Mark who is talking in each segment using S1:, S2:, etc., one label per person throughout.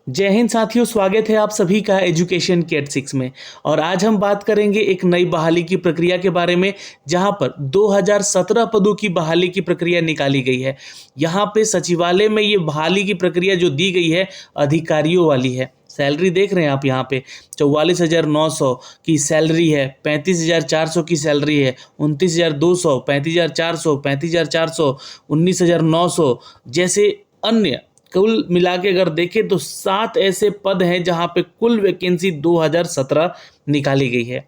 S1: जय हिंद साथियों, स्वागत है आप सभी का एजुकेशन केयर 6 में। और आज हम बात करेंगे एक नई बहाली की प्रक्रिया के बारे में, जहां पर 2017 पदों की बहाली की प्रक्रिया निकाली गई है। यहां पे सचिवालय में ये बहाली की प्रक्रिया जो दी गई है अधिकारियों वाली है। सैलरी देख रहे हैं आप यहाँ पे 44,900 की सैलरी है, 35,400 की सैलरी है, 29,200, 35,400, 35,400, 19,900 जैसे अन्य कुल मिला के अगर देखें तो 7 ऐसे पद हैं जहां पे कुल वैकेंसी 2017 निकाली गई है।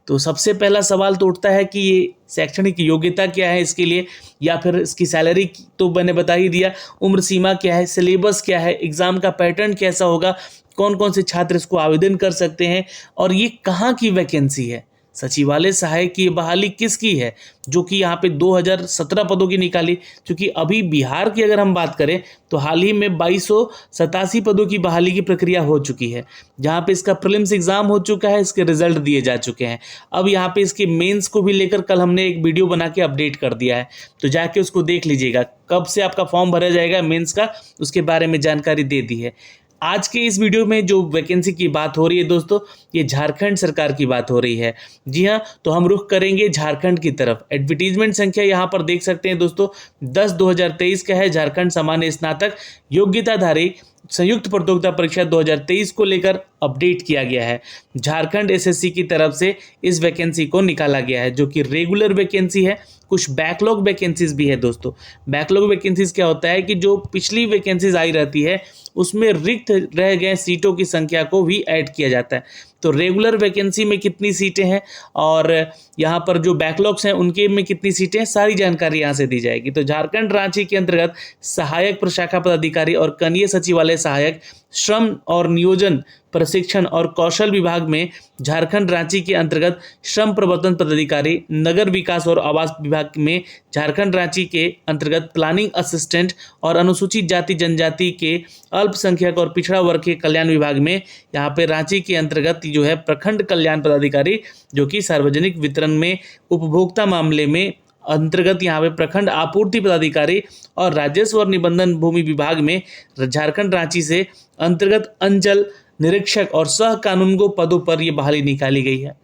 S1: तो सबसे पहला सवाल तो उठता है कि ये शैक्षणिक योग्यता क्या है इसके लिए, या फिर इसकी सैलरी तो मैंने बता ही दिया, उम्र सीमा क्या है, सिलेबस क्या है, एग्जाम का पैटर्न कैसा होगा, कौन कौन से छात्र इसको आवेदन कर सकते हैं, और ये कहाँ की वैकेंसी है। सचिवालय सहायक की बहाली किसकी है, जो कि यहाँ पे 2017 पदों की निकाली। क्योंकि अभी बिहार की अगर हम बात करें तो हाल ही में 2287 पदों की बहाली की प्रक्रिया हो चुकी है, जहाँ पे इसका प्रीलिम्स एग्जाम हो चुका है, इसके रिजल्ट दिए जा चुके हैं। अब यहाँ पे इसके मेंस को भी लेकर कल हमने एक वीडियो बना के अपडेट कर दिया है, तो जाके उसको देख लीजिएगा। कब से आपका फॉर्म भरा जाएगा मेंस का, उसके बारे में जानकारी दे दी है। आज के इस वीडियो में जो वैकेंसी की बात हो रही है दोस्तों, ये झारखंड सरकार की बात हो रही है। जी हाँ, तो हम रुख करेंगे झारखंड की तरफ। एडवर्टीजमेंट संख्या यहाँ पर देख सकते हैं दोस्तों, 10/2023 का है। झारखंड सामान्य स्नातक योग्यताधारी संयुक्त प्रतियोगिता परीक्षा 2023 को लेकर अपडेट किया गया है। झारखंड एसएससी की तरफ से इस वैकेंसी को निकाला गया है, जो कि रेगुलर वैकेंसी है। कुछ बैकलॉग वैकेंसीज भी है दोस्तों। बैकलॉग वैकेंसीज क्या होता है कि जो पिछली वैकेंसीज आई रहती है उसमें रिक्त रह गए सीटों की संख्या को भी ऐड किया जाता है। तो रेगुलर वैकेंसी में कितनी सीटें हैं और यहाँ पर जो बैकलॉग्स हैं उनके में कितनी सीटें हैं, सारी जानकारी यहाँ से दी जाएगी। तो झारखंड रांची के अंतर्गत सहायक प्रशाखा पदाधिकारी और कनीय सचिवालय सहायक, श्रम और नियोजन प्रशिक्षण और कौशल विभाग में झारखंड रांची के अंतर्गत श्रम प्रवर्तन पदाधिकारी, नगर विकास और आवास विभाग में झारखंड रांची के अंतर्गत प्लानिंग असिस्टेंट और अनुसूचित जाति जनजाति के अल्पसंख्यक और पिछड़ा वर्ग के कल्याण विभाग में यहाँ पे रांची के अंतर्गत जो है प्रखंड कल्याण पदाधिकारी, जो कि सार्वजनिक वितरण में उपभोक्ता मामले में अंतर्गत यहाँ पे प्रखंड आपूर्ति पदाधिकारी और राजस्व और निबंधन भूमि विभाग में झारखंड रांची से अंतर्गत अंचल निरीक्षक और सह कानूनगो पदों पर ये बहाली निकाली गई है।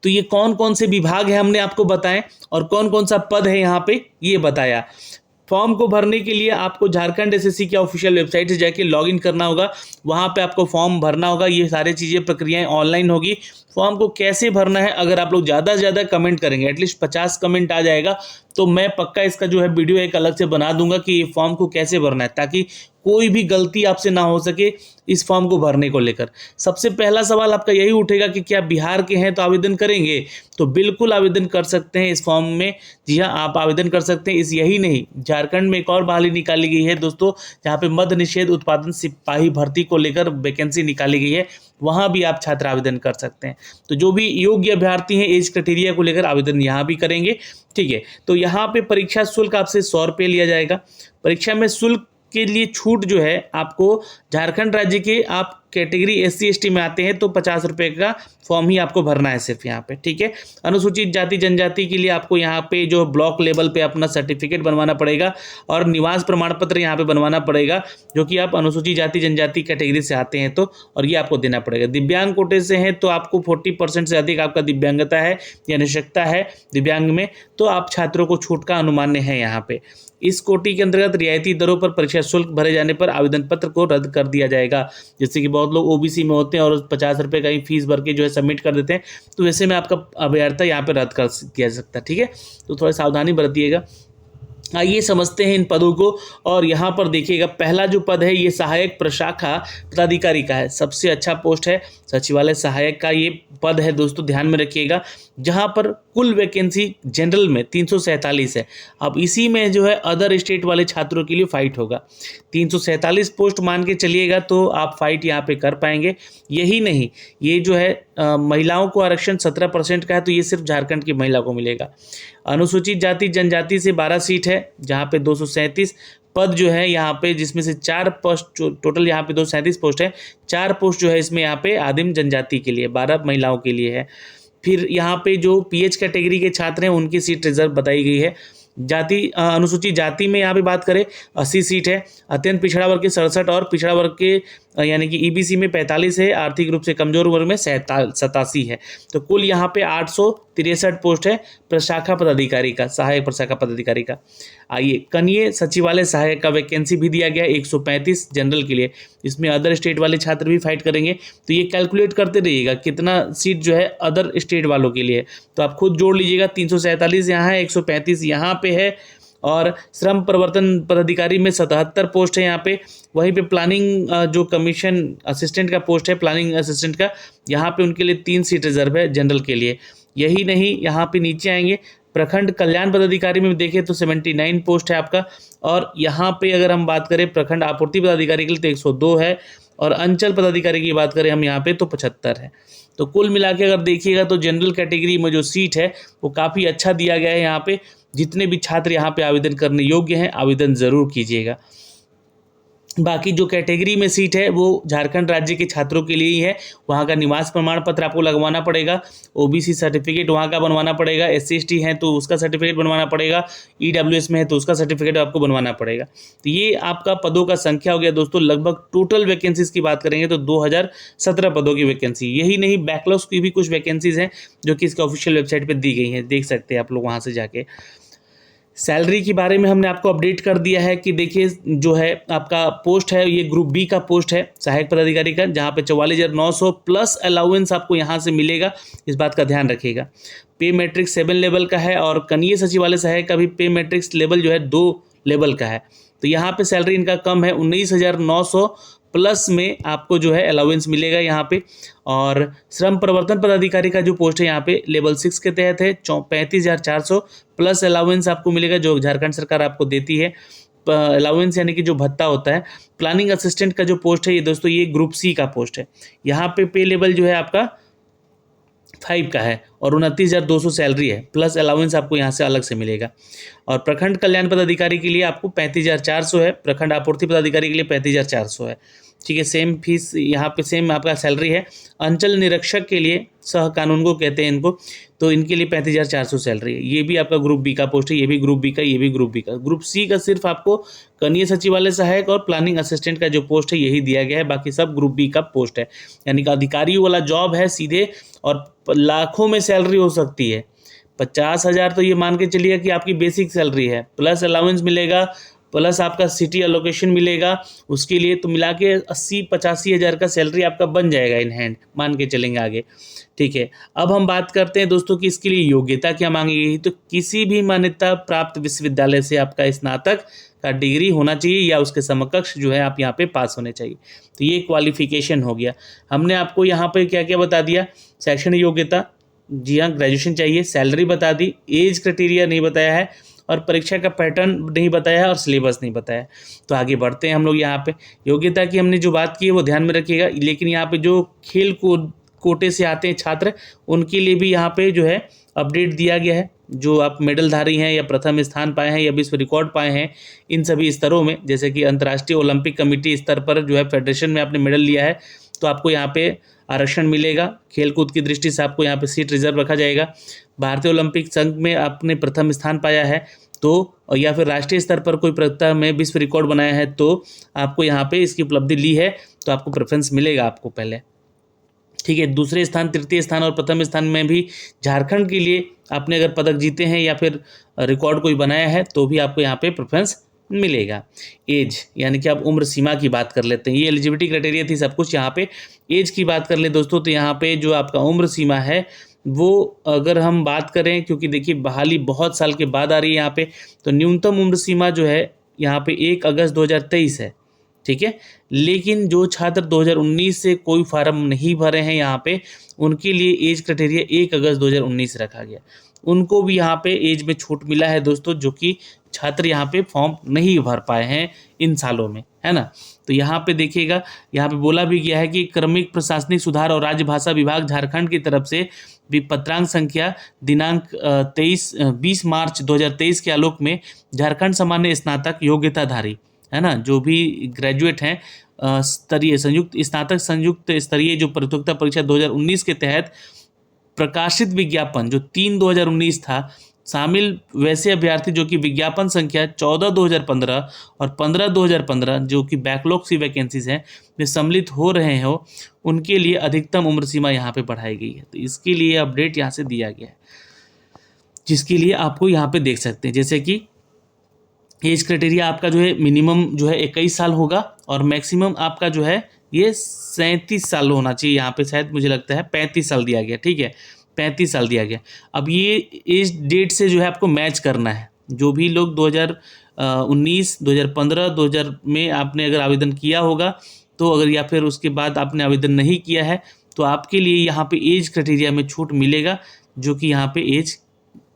S1: तो ये कौन कौन से विभाग है हमने आपको बताएं और कौन कौन सा पद है यहाँ पे ये बताया। फॉर्म को भरने के लिए आपको झारखंड एसएससी की ऑफिशियल वेबसाइट से जाके लॉगिन करना होगा, वहाँ पे आपको फॉर्म भरना होगा। ये सारी चीज़ें प्रक्रियाएं ऑनलाइन होगी। फॉर्म को कैसे भरना है, अगर आप लोग ज़्यादा से ज़्यादा कमेंट करेंगे, एटलीस्ट 50 कमेंट आ जाएगा, तो मैं पक्का इसका जो है वीडियो एक अलग से बना दूंगा कि ये फॉर्म को कैसे भरना है, ताकि कोई भी गलती आपसे ना हो सके इस फॉर्म को भरने को लेकर। सबसे पहला सवाल आपका यही उठेगा कि क्या बिहार के हैं तो आवेदन करेंगे? तो बिल्कुल आवेदन कर सकते हैं इस फॉर्म में। जी हाँ, आप आवेदन कर सकते हैं। इस यही नहीं, झारखंड में एक और बहाली निकाली गई है दोस्तों, जहाँ पे मद्य निषेध उत्पादन सिपाही भर्ती को लेकर वैकेंसी निकाली गई है, वहाँ भी आप छात्र आवेदन कर सकते हैं। तो जो भी योग्य अभ्यर्थी हैं एज क्राइटेरिया को लेकर आवेदन यहाँ भी करेंगे। ठीक है, तो यहाँ पे परीक्षा शुल्क आपसे 100 रुपये लिया जाएगा। परीक्षा में शुल्क के लिए छूट जो है आपको, झारखंड राज्य के आप कैटेगरी SC ST में आते हैं तो 50 रुपये का फॉर्म ही आपको भरना है सिर्फ यहाँ पे। ठीक है, अनुसूचित जाति जनजाति के लिए आपको यहाँ पे जो ब्लॉक लेवल पे अपना सर्टिफिकेट बनवाना पड़ेगा और निवास प्रमाण पत्र यहाँ पे बनवाना पड़ेगा, जो कि आप अनुसूचित जाति जनजाति कैटेगरी से आते हैं तो, और ये आपको देना पड़ेगा। दिव्यांग कोटे से हैं तो आपको 40% से अधिक आपका दिव्यांगता है या निःशक्तता है दिव्यांग में, तो आप छात्रों को छूट का अनुमान्य है यहाँ पे। इस कोटि के अंतर्गत रियायती दरों पर परीक्षा शुल्क भरे जाने पर आवेदन पत्र को रद्द कर दिया जाएगा। जैसे कि बहुत लोग OBC में होते हैं और 50 रुपये का ही फीस भर के जो है सबमिट कर देते हैं, तो वैसे में आपका अभ्यर्थी यहाँ पे रद्द कर दिया जा सकता है। ठीक है, तो थोड़ा सावधानी बरतिएगा। आइए समझते हैं इन पदों को। और यहाँ पर देखिएगा, पहला जो पद है ये सहायक प्रशाखा पदाधिकारी का है। सबसे अच्छा पोस्ट है सचिवालय सहायक का ये पद है दोस्तों, ध्यान में रखिएगा। जहाँ पर कुल वैकेंसी जनरल में 347 है। अब इसी में जो है अदर स्टेट वाले छात्रों के लिए फाइट होगा। 347 पोस्ट मान के चलिएगा तो आप फाइट यहाँ पे कर पाएंगे। यही नहीं, ये जो है महिलाओं को आरक्षण 17% का है, तो ये सिर्फ झारखंड की महिला को मिलेगा। अनुसूचित जाति जनजाति से 12 सीट है, जहाँ पे 237 पद जो है यहाँ पे, जिसमें से 4 पोस्ट, टोटल यहाँ पे 237 पोस्ट है। 4 पोस्ट जो है इसमें यहाँ पे आदिम जनजाति के लिए, 12 महिलाओं के लिए है। फिर यहाँ पे जो PH कैटेगरी के छात्र हैं उनकी सीट रिजर्व बताई गई है। जाति अनुसूचित जाति में यहाँ पे बात करें 80 सीट है। अत्यंत पिछड़ा वर्ग के 67 और पिछड़ा वर्ग के यानी कि ईबीसी में 45 है, आर्थिक रूप से कमजोर वर्ग में 87 है। तो कुल यहाँ पे 863 पोस्ट है प्रशाखा पदाधिकारी का, सहायक प्रशाखा पदाधिकारी का। आइए कनीय सचिवालय सहायक का वैकेंसी भी दिया गया है 135 जनरल के लिए। इसमें अदर स्टेट वाले छात्र भी फाइट करेंगे, तो ये कैलकुलेट करते रहिएगा कितना सीट जो है अदर स्टेट वालों के लिए, तो आप खुद जोड़ लीजिएगा। 347 यहाँ है, 135 यहाँ पे है, और श्रम प्रवर्तन पदाधिकारी में 77 पोस्ट है यहाँ पे। वहीं पे प्लानिंग जो कमीशन असिस्टेंट का पोस्ट है, प्लानिंग असिस्टेंट का, यहाँ पे उनके लिए 3 सीट रिजर्व है जनरल के लिए। यही नहीं, यहाँ पे नीचे आएंगे प्रखंड कल्याण पदाधिकारी में देखें तो 79 पोस्ट है आपका, और यहाँ पे अगर हम बात करें प्रखंड आपूर्ति पदाधिकारी के लिए तो 102 है, और अंचल पदाधिकारी की बात करें हम यहाँ पे तो 75 है। तो कुल मिला के अगर देखिएगा तो जनरल कैटेगरी में जो सीट है वो काफ़ी अच्छा दिया गया है यहाँ पे। जितने भी छात्र यहाँ पे आवेदन करने योग्य हैं आवेदन ज़रूर कीजिएगा। बाकी जो कैटेगरी में सीट है वो झारखंड राज्य के छात्रों के लिए ही है। वहाँ का निवास प्रमाण पत्र आपको लगवाना पड़ेगा, ओबीसी सर्टिफिकेट वहाँ का बनवाना पड़ेगा, SC/ST है तो उसका सर्टिफिकेट बनवाना पड़ेगा, EWS में है तो उसका सर्टिफिकेट आपको बनवाना पड़ेगा। तो ये आपका पदों का संख्या हो गया दोस्तों। लगभग टोटल वैकेंसीज की बात करेंगे तो 2017 पदों की वैकेंसी। यही नहीं, बैकलॉग्स की भी कुछ वैकेंसीज हैं जो कि इसके ऑफिशियल वेबसाइट पर दी गई हैं, देख सकते हैं आप लोग वहाँ से जाके। सैलरी के बारे में हमने आपको अपडेट कर दिया है कि देखिए जो है आपका पोस्ट है ये ग्रुप बी का पोस्ट है सहायक पदाधिकारी का, जहाँ पे 44,900 प्लस अलाउंस आपको यहाँ से मिलेगा, इस बात का ध्यान रखिएगा। पे मैट्रिक्स 7 लेवल का है, और कनीय सचिवालय सहायक का भी पे मैट्रिक्स लेवल जो है 2 लेवल का है। तो यहाँ पे सैलरी इनका कम है, 19,900 प्लस में आपको जो है अलाउंस मिलेगा यहाँ पे। और श्रम प्रवर्तन पदाधिकारी का जो पोस्ट है यहाँ पे लेवल 6 के तहत है, 35,400 प्लस अलाउंस आपको मिलेगा जो झारखंड सरकार आपको देती है। अलाउंस यानी कि जो भत्ता होता है। प्लानिंग असिस्टेंट का जो पोस्ट है ये दोस्तों ये ग्रुप सी का पोस्ट है। यहाँ पे लेवल जो है आपका 5 का है, और 29,200 सैलरी है, प्लस अलाउंस आपको यहाँ से अलग से मिलेगा। और प्रखंड कल्याण पदाधिकारी के लिए आपको 35,400 है, प्रखंड आपूर्ति पदाधिकारी के लिए 35,400 है। ठीक है, सेम फीस यहाँ पे सेम आपका सैलरी है। अंचल निरीक्षक के लिए, सह कानून को कहते हैं इनको, तो इनके लिए 35,400 सैलरी है। ये भी आपका ग्रुप बी का पोस्ट है, ये भी ग्रुप बी का, ये भी ग्रुप बी का। ग्रुप सी का सिर्फ आपको कनीय सचिवालय सहायक और प्लानिंग असिस्टेंट का जो पोस्ट है यही दिया गया है, बाकी सब ग्रुप बी का पोस्ट है। यानी कि अधिकारियों वाला जॉब है सीधे, और लाखों में सैलरी हो सकती है। 50,000 तो ये मान के चलिए कि आपकी बेसिक सैलरी है, प्लस अलाउंस मिलेगा, प्लस आपका सिटी एलोकेशन मिलेगा उसके लिए, तो मिला के 80-85 हज़ार का सैलरी आपका बन जाएगा इन हैंड, मान के चलेंगे आगे। ठीक है, अब हम बात करते हैं दोस्तों कि इसके लिए योग्यता क्या मांगी गई। तो किसी भी मान्यता प्राप्त विश्वविद्यालय से आपका स्नातक का डिग्री होना चाहिए या उसके समकक्ष जो है आप यहाँ पे पास होने चाहिए। तो ये क्वालिफिकेशन हो गया। हमने आपको यहाँ पे क्या क्या बता दिया। शैक्षणिक योग्यता, जी हाँ ग्रेजुएशन चाहिए, सैलरी बता दी, एज क्राइटेरिया नहीं बताया है, और परीक्षा का पैटर्न नहीं बताया है, और सिलेबस नहीं बताया है। तो आगे बढ़ते हैं हम लोग। यहाँ पे योग्यता की हमने जो बात की है वो ध्यान में रखिएगा। लेकिन यहाँ पे जो खेल कोटे से आते हैं छात्र, उनके लिए भी यहाँ पे जो है अपडेट दिया गया है। जो आप मेडलधारी हैं या प्रथम स्थान पाए हैं या विश्व रिकॉर्ड पाए हैं इन सभी स्तरों में, जैसे कि अंतर्राष्ट्रीय ओलंपिक कमेटी स्तर पर जो है फेडरेशन में आपने मेडल लिया है, तो आपको यहाँ पे आरक्षण मिलेगा। खेलकूद की दृष्टि से आपको यहाँ पे सीट रिजर्व रखा जाएगा। भारतीय ओलंपिक संघ में आपने प्रथम स्थान पाया है तो, या फिर राष्ट्रीय स्तर पर कोई प्रतियोगिता में विश्व रिकॉर्ड बनाया है तो आपको यहाँ पे इसकी उपलब्धि ली है तो आपको प्रेफरेंस मिलेगा आपको पहले। ठीक है, दूसरे स्थान, तृतीय स्थान और प्रथम स्थान में भी झारखंड के लिए आपने अगर पदक जीते हैं या फिर रिकॉर्ड कोई बनाया है तो भी आपको यहाँ पे प्रेफरेंस मिलेगा। एज यानी कि आप उम्र सीमा की बात कर लेते हैं, ये एलिजिबिलिटी क्राइटेरिया थी सब कुछ। यहाँ पे एज की बात कर ले दोस्तों, तो यहाँ पे जो आपका उम्र सीमा है वो अगर हम बात करें, क्योंकि देखिए बहाली बहुत साल के बाद आ रही है यहाँ पे, तो न्यूनतम उम्र सीमा जो है यहाँ पे 1 अगस्त 2023 है। ठीक है, लेकिन जो छात्र 2019 से कोई फार्म नहीं भरे हैं यहाँ पे, उनके लिए एज क्राइटेरिया 1 अगस्त 2019 रखा गया। उनको भी यहाँ पे एज में छूट मिला है दोस्तों, जो कि छात्र यहाँ पे फॉर्म नहीं भर पाए हैं इन सालों में, है ना। तो यहाँ पे देखिएगा, यहाँ पे बोला भी गया है कि क्रमिक प्रशासनिक सुधार और राज्य भाषा विभाग झारखंड की तरफ से भी पत्रांक संख्या दिनांक 20 मार्च 2023 के आलोक में झारखंड सामान्य स्नातक योग्यताधारी, है ना, जो भी ग्रेजुएट हैं स्तरीय संयुक्त स्नातक संयुक्त स्तरीय जो प्रतियोगिता परीक्षा 2019 के तहत प्रकाशित विज्ञापन जो 3/2019 था, शामिल वैसे अभ्यर्थी जो कि विज्ञापन संख्या 14/2015 और 15/2015 जो कि बैकलॉग सी वैकेंसीज हैं में सम्मिलित हो रहे हो, उनके लिए अधिकतम उम्र सीमा यहाँ पे बढ़ाई गई है। तो इसके लिए अपडेट यहाँ से दिया गया है, जिसके लिए आपको यहाँ पे देख सकते हैं, जैसे कि एज क्राइटेरिया आपका जो है मिनिमम जो है 21 साल होगा और मैक्सिमम आपका जो है ये 37 साल होना चाहिए। यहाँ पे शायद मुझे लगता है 35 साल दिया गया, ठीक है, 35 साल दिया गया। अब ये एज डेट से जो है आपको मैच करना है। जो भी लोग 2019, 2015, 2000 में आपने अगर आवेदन किया होगा, तो अगर या फिर उसके बाद आपने आवेदन नहीं किया है, तो आपके लिए यहाँ पे एज क्राइटेरिया में छूट मिलेगा, जो कि यहाँ पे एज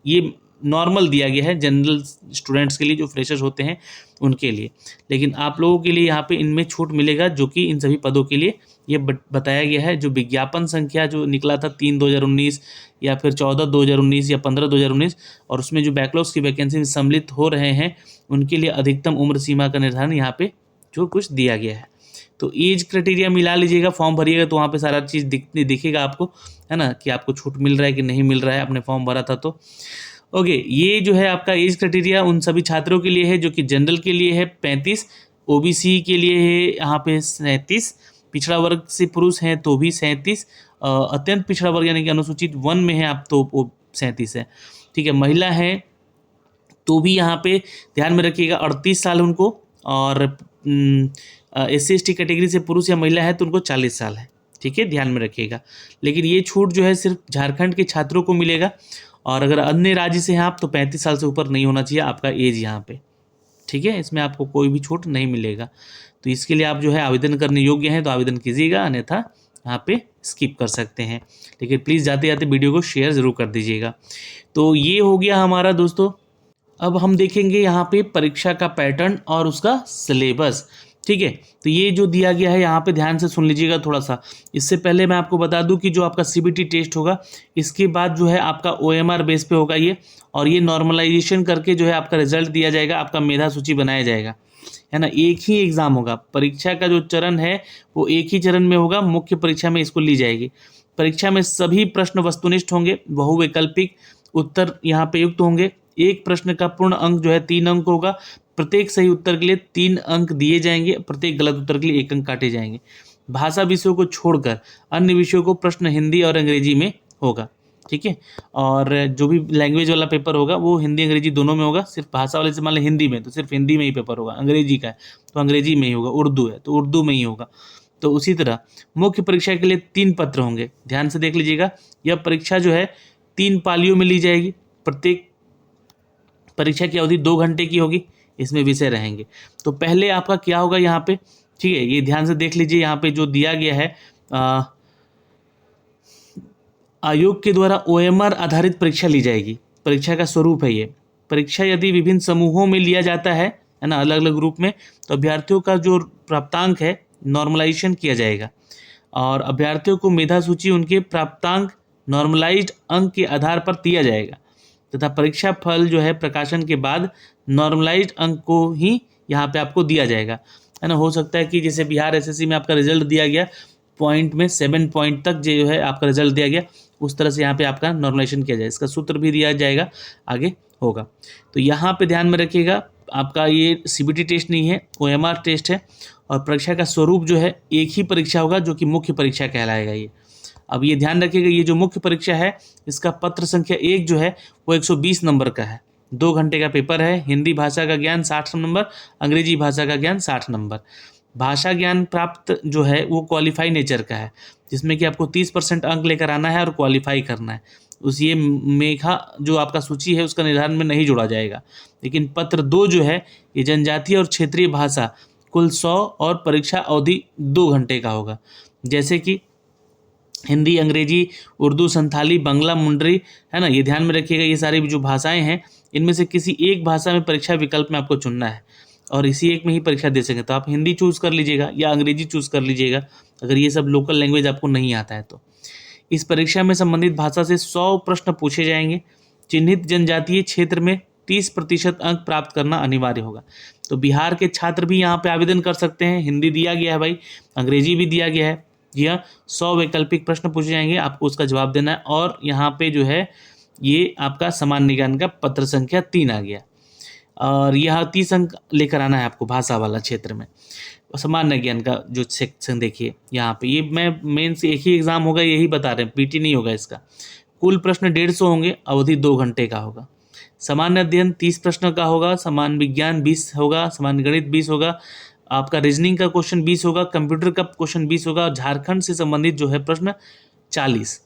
S1: ये नॉर्मल दिया गया है जनरल स्टूडेंट्स के लिए, जो फ्रेशर्स होते हैं उनके लिए। लेकिन आप लोगों के लिए यहाँ पे इनमें छूट मिलेगा, जो कि इन सभी पदों के लिए ये बताया गया है। जो विज्ञापन संख्या जो निकला था 3/2019 या फिर 14/2019 या 15/2019, और उसमें जो बैकलॉग्स की वैकेंसी में सम्मिलित हो रहे हैं, उनके लिए अधिकतम उम्र सीमा का निर्धारण यहाँ पे जो कुछ दिया गया है। तो एज क्राइटेरिया मिला लीजिएगा, फॉर्म भरिएगा तो वहाँ पे सारा चीज़ दिखेगा आपको, है ना, कि आपको छूट मिल रहा है कि नहीं मिल रहा है, आपने फॉर्म भरा था तो। ओके, ये जो है आपका एज क्राइटेरिया उन सभी छात्रों के लिए है जो कि जनरल के लिए है 35, ओबीसी के लिए है यहाँ पे 37, पिछड़ा वर्ग से पुरुष हैं तो भी 37, अत्यंत पिछड़ा वर्ग यानी कि अनुसूचित 1 में है आप तो वो 37 है, ठीक है। महिला है तो भी यहाँ पे ध्यान में रखिएगा 38 साल उनको, और SC/ST कैटेगरी से पुरुष या महिला है तो उनको 40 साल है, ठीक है, ध्यान में रखिएगा। लेकिन ये छूट जो है सिर्फ झारखंड के छात्रों को मिलेगा, और अगर अन्य राज्य से हैं आप तो 35 साल से ऊपर नहीं होना चाहिए आपका एज यहाँ पे, ठीक है। इसमें आपको कोई भी छूट नहीं मिलेगा। तो इसके लिए आप जो है आवेदन करने योग्य हैं तो आवेदन कीजिएगा, अन्यथा यहाँ पे स्किप कर सकते हैं। लेकिन प्लीज़ जाते जाते वीडियो को शेयर ज़रूर कर दीजिएगा। तो ये हो गया हमारा दोस्तों। अब हम देखेंगे यहाँ पे परीक्षा का पैटर्न और उसका सिलेबस, ठीक है। तो ये जो दिया गया है यहाँ पे ध्यान से सुन लीजिएगा थोड़ा सा। इससे पहले मैं आपको बता दूं कि जो आपका CBT टेस्ट होगा, इसके बाद जो है आपका OMR बेस पे होगा ये, और ये नॉर्मलाइजेशन करके जो है आपका रिजल्ट दिया जाएगा, आपका मेधा सूची बनाया जाएगा, है ना। एक ही एग्ज़ाम होगा, परीक्षा का जो चरण है वो एक ही चरण में होगा, मुख्य परीक्षा में इसको ली जाएगी। परीक्षा में सभी प्रश्न वस्तुनिष्ठ होंगे, बहुवैकल्पिक उत्तर यहाँ पे युक्त होंगे। एक प्रश्न का पूर्ण अंक जो है 3 अंक होगा, प्रत्येक सही उत्तर के लिए 3 अंक दिए जाएंगे, प्रत्येक गलत उत्तर के लिए 1 अंक काटे जाएंगे। भाषा विषयों को छोड़कर अन्य विषयों को प्रश्न हिंदी और अंग्रेजी में होगा, ठीक है। और जो भी लैंग्वेज वाला पेपर होगा वो हिंदी अंग्रेजी दोनों में होगा। सिर्फ भाषा वाले से मान लें हिंदी में तो सिर्फ हिंदी में ही पेपर होगा, अंग्रेजी का है तो अंग्रेजी में ही होगा, उर्दू है तो उर्दू में ही होगा। तो उसी तरह मुख्य परीक्षा के लिए 3 पत्र होंगे, ध्यान से देख लीजिएगा। यह परीक्षा जो है 3 पालियों में ली जाएगी, प्रत्येक परीक्षा की अवधि 2 घंटे की होगी, इसमें विषय रहेंगे। तो पहले आपका क्या होगा यहाँ पे, ठीक है, ये ध्यान से देख लीजिए। यहाँ पे जो दिया गया है आयोग के द्वारा OMR आधारित परीक्षा ली जाएगी। परीक्षा का स्वरूप है ये, परीक्षा यदि विभिन्न समूहों में लिया जाता है ना, अलग अलग ग्रुप में, तो अभ्यर्थियों का जो प्राप्तांक है नॉर्मलाइजेशन किया जाएगा, और अभ्यर्थियों को मेधा सूची उनके प्राप्तांक नॉर्मलाइज्ड अंक के आधार पर दिया जाएगा, तथा परीक्षा फल जो है प्रकाशन के बाद नॉर्मलाइज्ड अंक को ही यहाँ पे आपको दिया जाएगा, है ना। हो सकता है कि जैसे बिहार SSC में आपका रिजल्ट दिया गया पॉइंट में 7 पॉइंट तक जो है आपका रिजल्ट दिया गया, उस तरह से यहाँ पे आपका नॉर्मलाइजेशन किया जाए, इसका सूत्र भी दिया जाएगा, आगे होगा। तो यहाँ पे ध्यान में रखिएगा, आपका ये CBT टेस्ट नहीं है, OMR टेस्ट है, और परीक्षा का स्वरूप जो है एक ही परीक्षा होगा जो कि मुख्य परीक्षा कहलाएगा ये। अब ये ध्यान रखिएगा, ये जो मुख्य परीक्षा है इसका पत्र संख्या 1 जो है वो 120 नंबर का है, 2 घंटे का पेपर है। हिंदी भाषा का ज्ञान 60 नंबर, अंग्रेजी भाषा का ज्ञान 60 नंबर। भाषा ज्ञान प्राप्त जो है वो क्वालिफाई नेचर का है, जिसमें कि आपको 30% अंक लेकर आना है और क्वालिफाई करना है। उस ये मेघा जो आपका सूची है उसका निर्धारण में नहीं जोड़ा जाएगा। लेकिन पत्र 2 जो है ये जनजातीय और क्षेत्रीय भाषा कुल 100 और परीक्षा अवधि 2 घंटे का होगा, जैसे कि हिंदी, अंग्रेजी, उर्दू, संथाली, बंगला, मुंडरी, है ना। ये ध्यान में रखिएगा, ये सारी जो भाषाएं हैं इनमें से किसी एक भाषा में परीक्षा विकल्प में आपको चुनना है, और इसी एक में ही परीक्षा दे सकें। तो आप हिंदी चूज़ कर लीजिएगा या अंग्रेजी चूज़ कर लीजिएगा, अगर ये सब लोकल लैंग्वेज आपको नहीं आता है तो। इस परीक्षा में संबंधित भाषा से 100 प्रश्न पूछे जाएंगे। चिन्हित जनजातीय क्षेत्र में 30% अंक प्राप्त करना अनिवार्य होगा। तो बिहार के छात्र भी यहाँ पे आवेदन कर सकते हैं। हिंदी दिया गया है भाई, अंग्रेजी भी दिया गया है। यह 100 वैकल्पिक प्रश्न पूछे जाएंगे, आपको उसका जवाब देना है। और यहाँ पे जो है ये आपका सामान्य ज्ञान का पत्र संख्या 3 आ गया। और यह 30 अंक लेकर आना है आपको भाषा वाला क्षेत्र में। सामान्य ज्ञान का जो सेक्शन देखिए यहाँ पे, ये मैं मेंस एक ही एग्जाम होगा यही बता रहे हैं, पीटी नहीं होगा इसका। कुल प्रश्न 150 होंगे, अवधि 2 घंटे का होगा। सामान्य अध्ययन 30 प्रश्न का होगा, सामान्य विज्ञान 20 होगा, सामान्य गणित 20 होगा, आपका रीजनिंग का क्वेश्चन 20 होगा, कंप्यूटर का क्वेश्चन 20 होगा, और झारखंड से संबंधित जो है प्रश्न 40।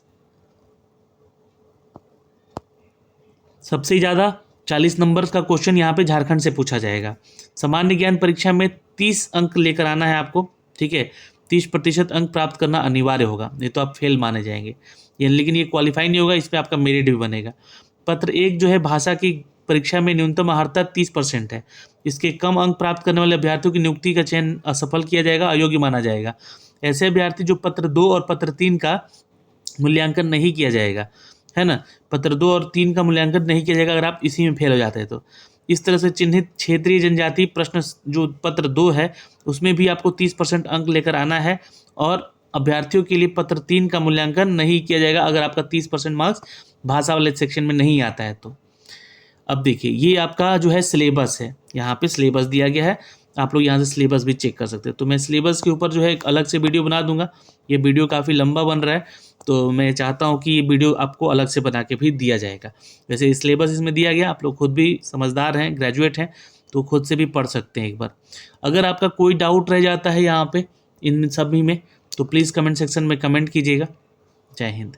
S1: सबसे ज़्यादा 40 नंबर का क्वेश्चन यहाँ पे झारखंड से पूछा जाएगा। सामान्य ज्ञान परीक्षा में 30 अंक लेकर आना है आपको, ठीक है। 30% अंक प्राप्त करना अनिवार्य होगा, नहीं तो आप फेल माने जाएंगे। लेकिन ये क्वालिफाई नहीं होगा, इस पर आपका मेरिट भी बनेगा। पत्र 1 जो है भाषा की परीक्षा में न्यूनतम अर्हता 30% है। इसके कम अंक प्राप्त करने वाले अभ्यर्थियों की नियुक्ति का चयन असफल किया जाएगा, अयोग्य माना जाएगा। ऐसे अभ्यर्थी जो पत्र 2 और पत्र 3 का मूल्यांकन नहीं किया जाएगा, है ना, पत्र 2 और 3 का मूल्यांकन नहीं किया जाएगा अगर आप इसी में फेल हो जाते हैं तो। इस तरह से चिन्हित क्षेत्रीय जनजाति प्रश्न जो पत्र 2 है उसमें भी आपको 30% अंक लेकर आना है, और अभ्यर्थियों के लिए पत्र 3 का मूल्यांकन नहीं किया जाएगा अगर आपका 30% मार्क्स भाषा वाले सेक्शन में नहीं आता है तो। अब देखिए ये आपका जो है सिलेबस है, यहाँ पे सिलेबस दिया गया है, आप लोग यहाँ से सिलेबस भी चेक कर सकते हैं। तो मैं सिलेबस के ऊपर जो है एक अलग से वीडियो बना दूंगा, ये वीडियो काफ़ी लंबा बन रहा है, तो मैं चाहता हूँ कि ये वीडियो आपको अलग से बना के भी दिया जाएगा। वैसे सिलेबस इसमें दिया गया, आप लोग खुद भी समझदार हैं, ग्रेजुएट हैं, तो खुद से भी पढ़ सकते हैं एक बार। अगर आपका कोई डाउट रह जाता है यहाँ पे इन सभी में, तो प्लीज़ कमेंट सेक्शन में कमेंट कीजिएगा। जय हिंद।